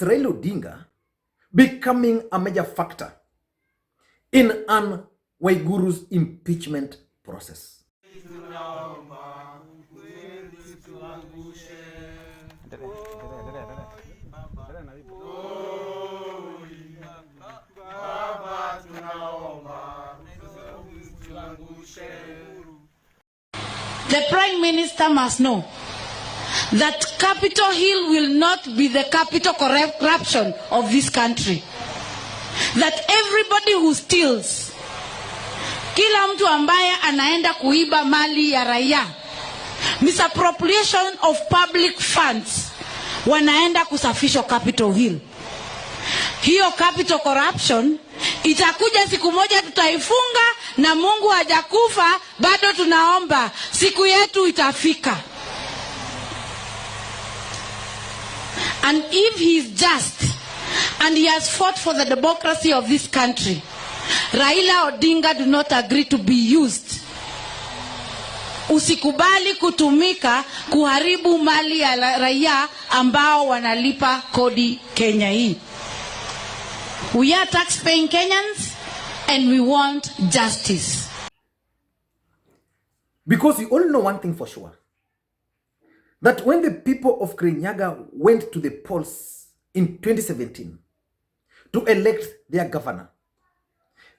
is Raila Odinga becoming a major factor in Anne Waiguru's impeachment process? The Prime Minister must know that Capitol Hill will not be the capital corruption of this country. That everybody who steals, kila mtu ambaye anaenda kuiba mali ya raia, misappropriation of public funds, wanaenda kusafishwa Capitol Hill. Hiyo capital corruption itakuja siku moja, tutaifunga, na Mungu hajakufa, bado tunaomba siku yetu itafika. And if he is just and he has fought for the democracy of this country, Raila Odinga do not agree to be used. Usikubali kutumika kuharibu mali ya raia ambao wanalipa kodi Kenya hii. We are tax-paying Kenyans and we want justice. Because you all know one thing for sure, that when the people of Kenyatta went to the polls in 2017 to elect their governor,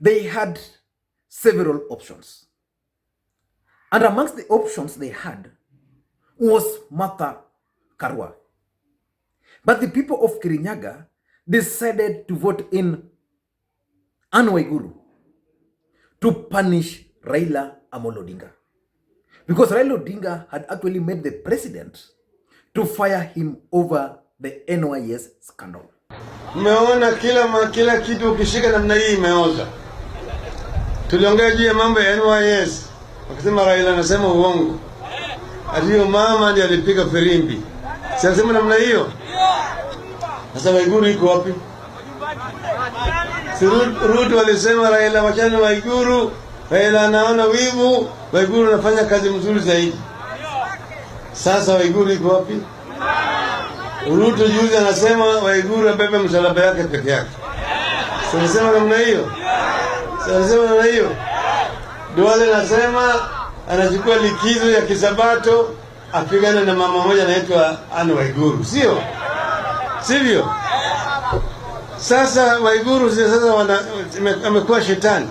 they had several options. And amongst the options they had was Martha Karua. But the people of Kenyatta decided to vote in Anne Waiguru to punish Raila Odinga. Because Raila Odinga had actually made the president to fire him over the NYS scandal. Umeona kila kitu ukishika namna hii imeoza. Tuliongea juu ya mambo ya NYS. Wakisema Raila anasema uongo. Aliyo mama ndiye alipiga firimbi. Sasa namna hiyo. Sasa Waiguru iko wapi? Ruto alisema Raila wachana Waiguru. Raila anaona wivu, Waiguru anafanya kazi mzuri zaidi. Sasa Waiguru iko wapi? Ruto juzi anasema Waiguru abebe msalaba yake peke yake. Sasa namna hiyo. Sasa namna hiyo. Duale anasema anachukua likizo ya kisabato apigane na mama moja anaitwa Anne Waiguru. Sio? Sivyo? Sasa Waiguru sasa amekuwa shetani.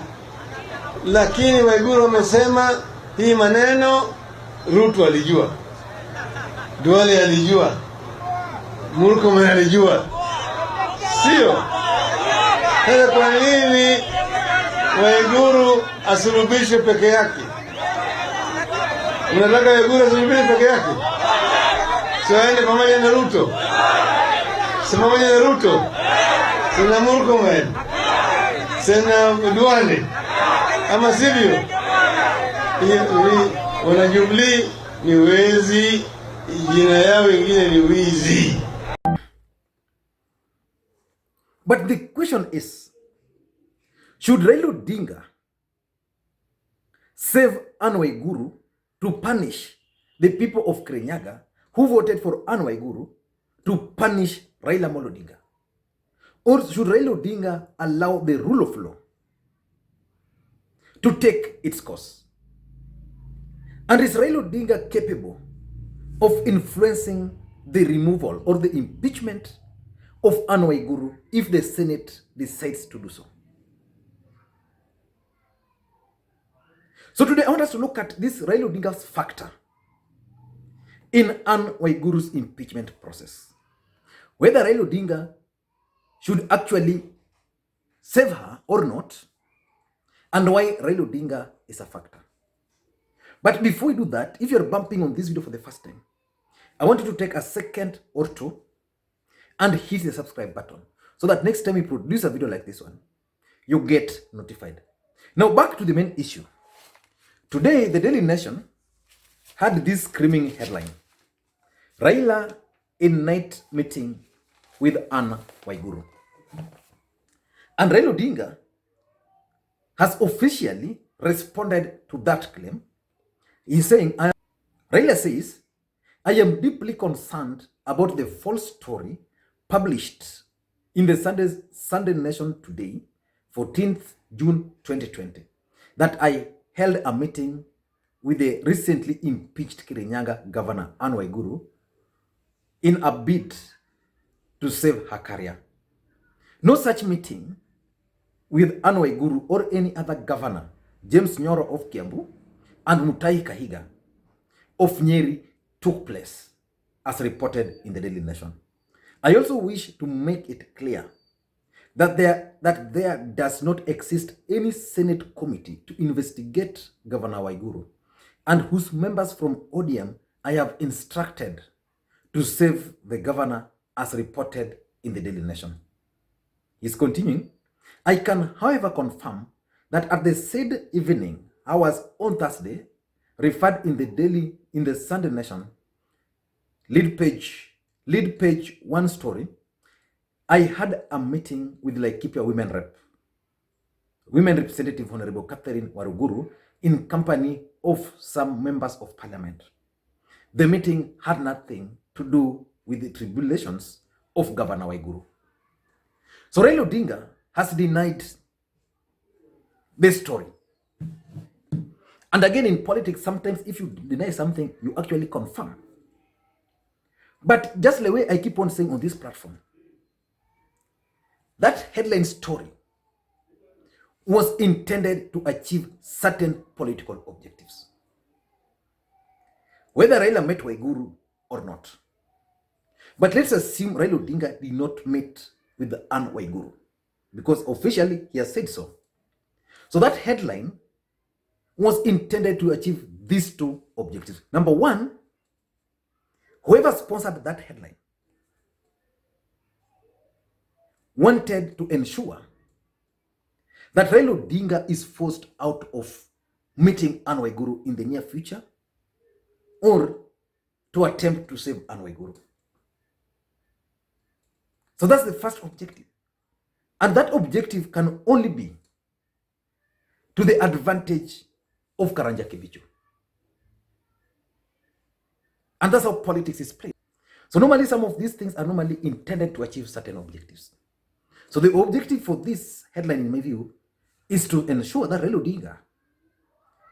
Lakini Waiguru amesema hii maneno Ruto alijua. Duale alijua. Murkomen alijua. Sio? Sasa kwa nini Waiguru asulubishwe peke yake? Unataka Waiguru asulubishwe peke yake? Sio aende pamoja na Ruto. Sema pamoja na Ruto. Sina Murkomen. Sina Duale. Ama sivyo? Wanajubilee ni wezi, jina yao wengine ni wizi. But the question is, should Raila Odinga save Anne Waiguru to punish the people of Kenyatta who voted for Anne Waiguru to punish Raila Odinga? Or should Raila Odinga allow the rule of law to take its course? And is Raila Odinga capable of influencing the removal or the impeachment of Anne Waiguru if the Senate decides to do so? So today I want us to look at this Raila Odinga's factor in Anne Waiguru's impeachment process. Whether Raila Odinga should actually save her or not, and why Raila Odinga is a factor. But before we do that, if you're bumping on this video for the first time, I want you to take a second or two and hit the subscribe button so that next time we produce a video like this one, you get notified. Now back to the main issue. Today, the Daily Nation had this screaming headline: Raila in night meeting with Anne Waiguru. And Raila Odinga has officially responded to that claim. He's saying, Raila says, I am deeply concerned about the false story published in the Sunday Nation today, 14th June 2020, that I held a meeting with the recently impeached Kirinyaga Governor Anne Waiguru in a bid to save her career. No such meeting with Anne Waiguru or any other governor, James Nyoro of Kiambu and Mutahi Kahiga of Nyeri, took place, as reported in the Daily Nation. I also wish to make it clear that there does not exist any Senate committee to investigate Governor Waiguru, and whose members from ODM I have instructed to save the governor, as reported in the Daily Nation. He's continuing. I can, however, confirm that at the said evening hours on Thursday, referred in the Sunday Nation, lead page 1 story, I had a meeting with Laikipia Women Representative Honorable Catherine Waruguru in company of some members of parliament. The meeting had nothing to do with the tribulations of Governor Waiguru. So Raila Odinga has denied this story. And again, in politics, sometimes if you deny something, you actually confirm. But just the way I keep on saying on this platform, that headline story was intended to achieve certain political objectives. Whether Raila met Waiguru or not. But let's assume Raila Odinga did not meet with Anne Waiguru, because officially he has said so. So that headline was intended to achieve these two objectives. Number one, whoever sponsored that headline wanted to ensure that Raila Odinga is forced out of meeting Anne Waiguru in the near future, or to attempt to save Anne Waiguru. So that's the first objective. And that objective can only be to the advantage of Karanja Kibicho. And that's how politics is played. So normally some of these things are normally intended to achieve certain objectives. So the objective for this headline, in my view, is to ensure that Raila Odinga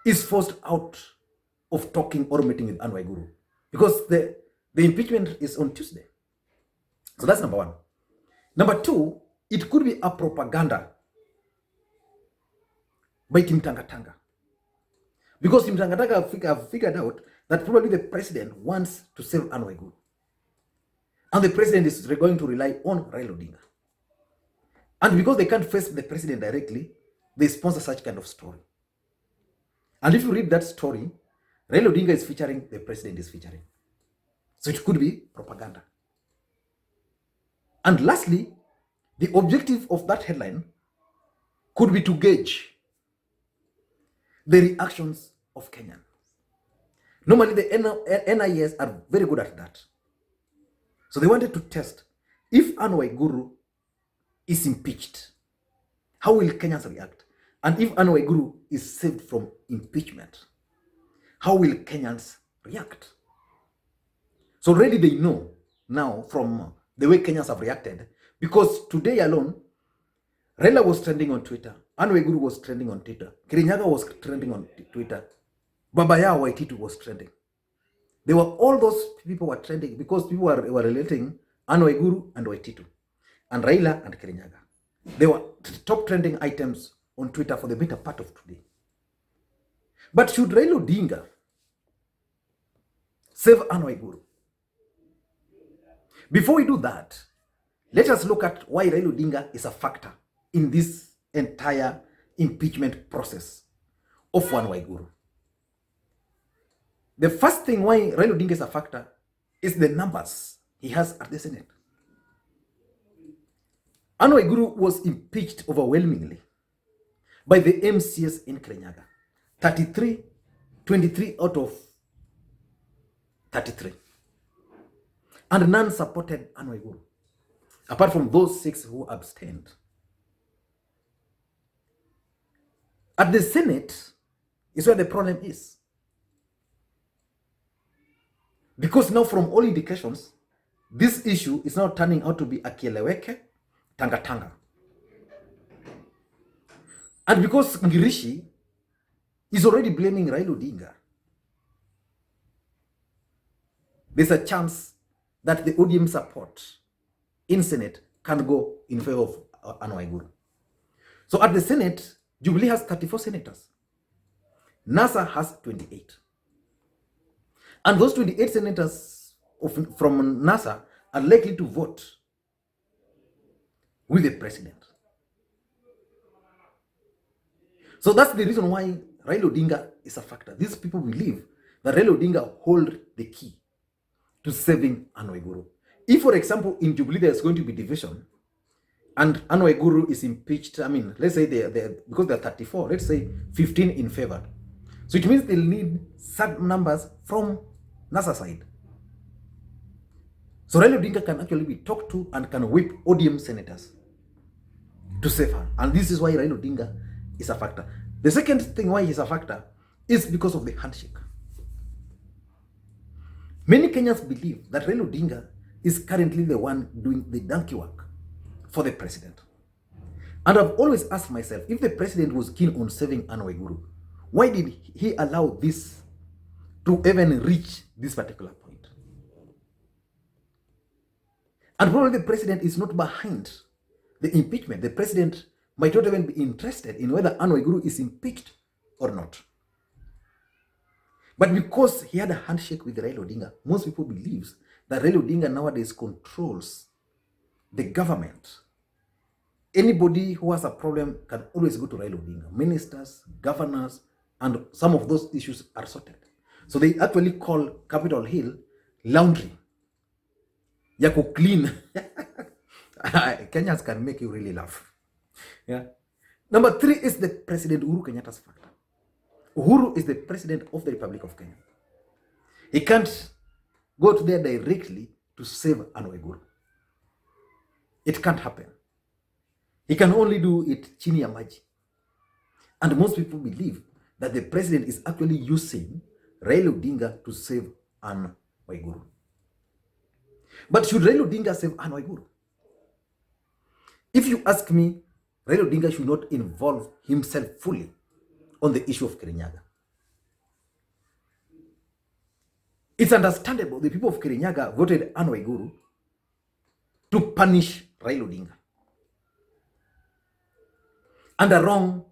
is forced out of talking or meeting with Anne Waiguru, because the impeachment is on Tuesday. So that's number one. Number two, it could be a propaganda by Team Tangatanga. Because Team Tangatanga have figured out that probably the president wants to save Anne Waiguru. And the president is going to rely on Raila Odinga. And because they can't face the president directly, they sponsor such kind of story. And if you read that story, Raila Odinga is featuring, the president is featuring. So it could be propaganda. And lastly, the objective of that headline could be to gauge the reactions of Kenyans. Normally, the NIS are very good at that. So they wanted to test, if Anne Waiguru is impeached, how will Kenyans react? And if Anne Waiguru is saved from impeachment, how will Kenyans react? So already they know now from the way Kenyans have reacted, because today alone, Raila was trending on Twitter, Anne Waiguru was trending on Twitter, Kirinyaga was trending on Twitter, Babaya Waititu was trending. They were, all those people were trending because people were relating Anne Waiguru and Waititu, and Raila and Kirinyaga. They were top trending items on Twitter for the better part of today. But should Raila Odinga save Anne Waiguru? Before we do that, let us look at why Raila Odinga is a factor in this entire impeachment process of Anne Waiguru. The first thing why Raila Odinga is a factor is the numbers he has at the Senate. Anne Waiguru was impeached overwhelmingly by the MCS in Kirinyaga. 23 out of 33. And none supported Anne Waiguru, apart from those 6 who abstained. At the Senate is where the problem is. Because now from all indications, this issue is now turning out to be a kieleweke tanga. And because Ngirishi is already blaming Raila Odinga, there's a chance that the ODM support in Senate can go in favor of Waiguru. So at the Senate, Jubilee has 34 senators. NASA has 28. And those 28 senators from NASA are likely to vote with the president. So that's the reason why Raila Odinga is a factor. These people believe that Raila Odinga hold the key to saving Waiguru. If, for example, in Jubilee there's going to be division and Waiguru is impeached, I mean, let's say because they're 34, let's say 15 in favor. So it means they'll need certain numbers from NASA side. So Raila Odinga can actually be talked to and can whip ODM senators to save her. And this is why Raila Odinga is a factor. The second thing why he's a factor is because of the handshake. Many Kenyans believe that Raila Odinga is currently the one doing the donkey work for the president. And I've always asked myself, if the president was keen on saving Waiguru, why did he allow this to even reach this particular point? And probably the president is not behind the impeachment. The president might not even be interested in whether Waiguru is impeached or not. But because he had a handshake with Raila Odinga, most people believe that Raila Odinga nowadays controls the government. Anybody who has a problem can always go to Raila Odinga. Ministers, governors, and some of those issues are sorted. So they actually call Capitol Hill laundry. Yako clean. Kenyans can make you really laugh. Yeah. Number 3 is the President Uhuru Kenyatta's factor. Uhuru is the president of the Republic of Kenya. He can't go to there directly to save Waiguru. It can't happen. He can only do it chini ya maji. And most people believe that the president is actually using Raila Odinga to save Waiguru. But should Raila Odinga save Waiguru? If you ask me, Raila Odinga should not involve himself fully on the issue of Kirinyaga. It's understandable the people of Kirinyaga voted Waiguru to punish Raila Odinga. And a wrong,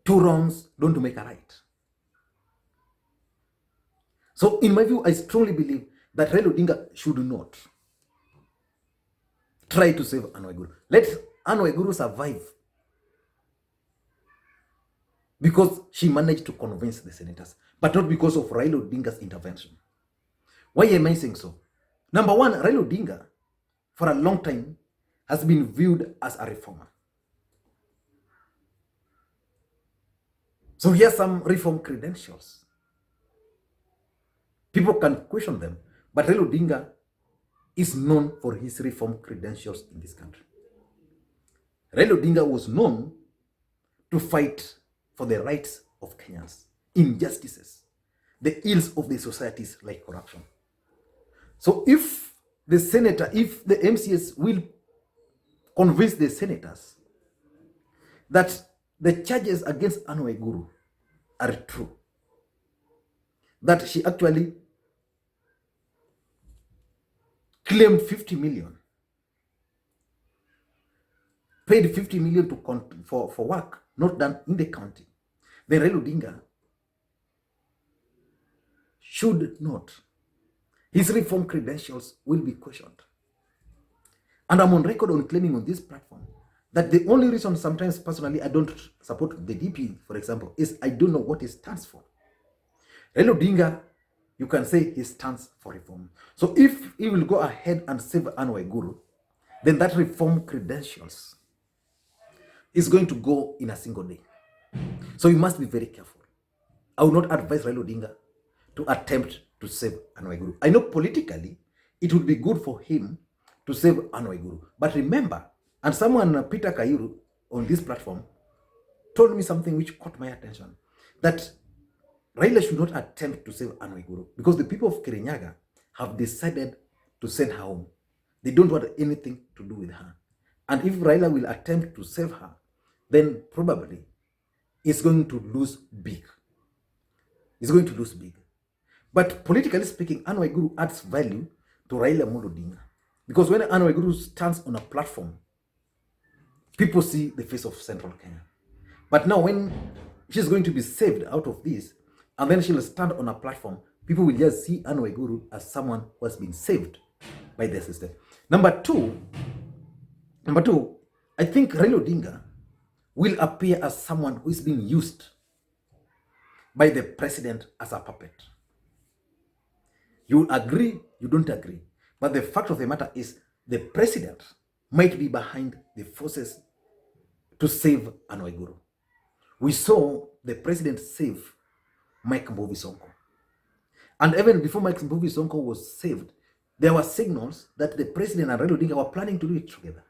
2 wrongs don't make a right. So in my view, I strongly believe that Raila Odinga should not try to save Waiguru. Let Waiguru survive because she managed to convince the senators, but not because of Raila Odinga's intervention. Why am I saying so? Number 1, Raila Odinga for a long time has been viewed as a reformer. So he has some reform credentials. People can question them, but Raila Odinga is known for his reform credentials in this country. Raila Odinga was known to fight for the rights of Kenyans, injustices, the ills of the societies like corruption. So if the MCS will convince the senators that the charges against Waiguru are true, that she actually claimed 50 million, paid 50 million for work not done in the county, then Raila Odinga should not. His reform credentials will be questioned. And I'm on record on claiming on this platform that the only reason sometimes personally I don't support the DP, for example, is I don't know what it stands for. Raila Odinga, you can say he stands for reform. So if he will go ahead and save Waiguru, then that reform credentials is going to go in a single day. So you must be very careful. I will not advise Raila Odinga to attempt to save Waiguru. I know politically it would be good for him to save Waiguru. But remember, and someone, Peter Kairu, on this platform, told me something which caught my attention, that Raila should not attempt to save Waiguru because the people of Kirinyaga have decided to send her home. They don't want anything to do with her. And if Raila will attempt to save her, then probably it's going to lose big. It's going to lose big. But politically speaking, Anne Waiguru adds value to Raila Odinga. Because when Anne Waiguru stands on a platform, people see the face of Central Kenya. But now when she's going to be saved out of this, and then she'll stand on a platform, people will just see Anne Waiguru as someone who has been saved by the system. Number two, I think Raila Odinga will appear as someone who is being used by the president as a puppet. You agree, you don't agree. But the fact of the matter is the president might be behind the forces to save Anne Waiguru. We saw the president save Mike Mbuvi Sonko. And even before Mike Mbuvi Sonko was saved, there were signals that the president and Raila Odinga were planning to do it together.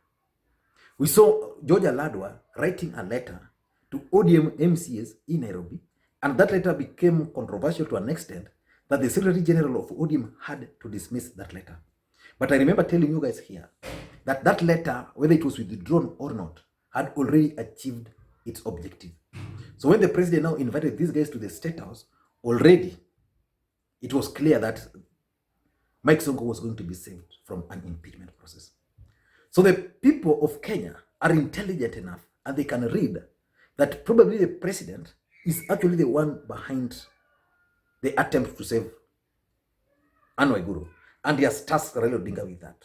We saw George Aladwa writing a letter to ODM MCAs in Nairobi, and that letter became controversial to an extent that the Secretary General of ODM had to dismiss that letter. But I remember telling you guys here that that letter, whether it was withdrawn or not, had already achieved its objective. So when the president now invited these guys to the State House, already it was clear that Mike Sonko was going to be saved from an impeachment process. So the people of Kenya are intelligent enough and they can read that probably the president is actually the one behind the attempt to save Anne Waiguru, and he has tasked Raila Odinga with that.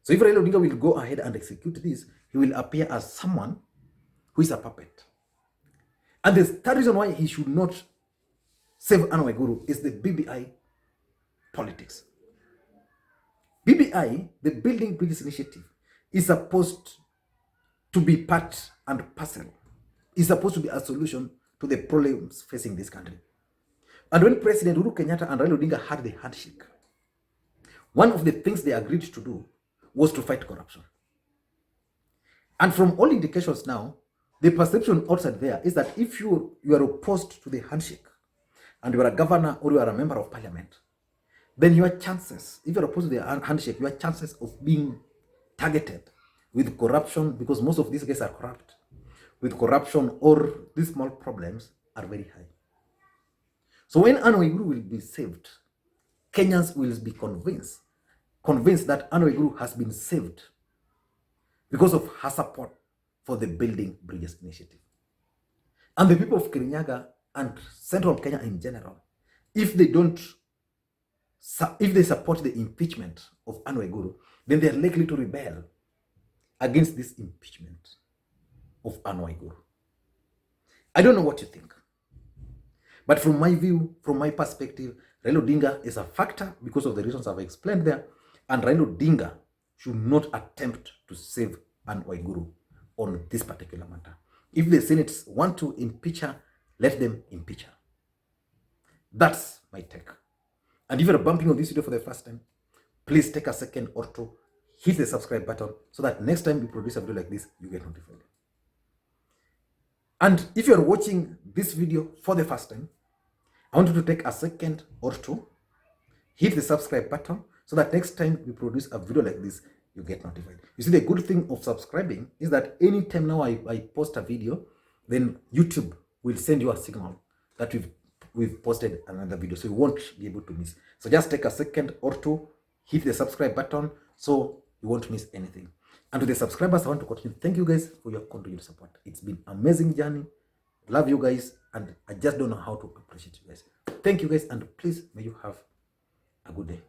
So if Raila Odinga will go ahead and execute this, he will appear as someone who is a puppet. And the third reason why he should not save Anne Waiguru is the BBI politics. BBI, the Building Bridges Initiative, is supposed to be part and parcel. Is supposed to be a solution to the problems facing this country. And when President Uhuru Kenyatta and Raila Odinga had the handshake, one of the things they agreed to do was to fight corruption. And from all indications now, the perception outside there is that if you are opposed to the handshake and you are a governor or you are a member of parliament, then your chances, if you're opposed to the handshake, your chances of being targeted with corruption, because most of these guys are corrupt, with corruption or these small problems are very high. So when Anne Waiguru will be saved, Kenyans will be convinced that Anne Waiguru has been saved because of her support for the Building Bridges Initiative. And the people of Kirinyaga and Central Kenya in general, if they support the impeachment of Anne Waiguru, then they are likely to rebel against this impeachment of Anne Waiguru. I don't know what you think. But from my view, from my perspective, Raila Odinga is a factor because of the reasons I've explained there. And Raila Odinga should not attempt to save Anne Waiguru on this particular matter. If the Senate want to impeach her, let them impeach her. That's my take. And if you're bumping on this video for the first time, please take a second or two, hit the subscribe button so that next time we produce a video like this, you get notified. And if you're watching this video for the first time, I want you to take a second or two, hit the subscribe button so that next time we produce a video like this, you get notified. You see, the good thing of subscribing is that anytime now I post a video, then YouTube will send you a signal that we've posted another video, so you won't be able to miss. So just take a second or two, hit the subscribe button so you won't miss anything. And to the subscribers, I want to continue. Thank you guys for your continued support. It's been an amazing journey. Love you guys, and I just don't know how to appreciate you guys. Thank you guys, and please may you have a good day.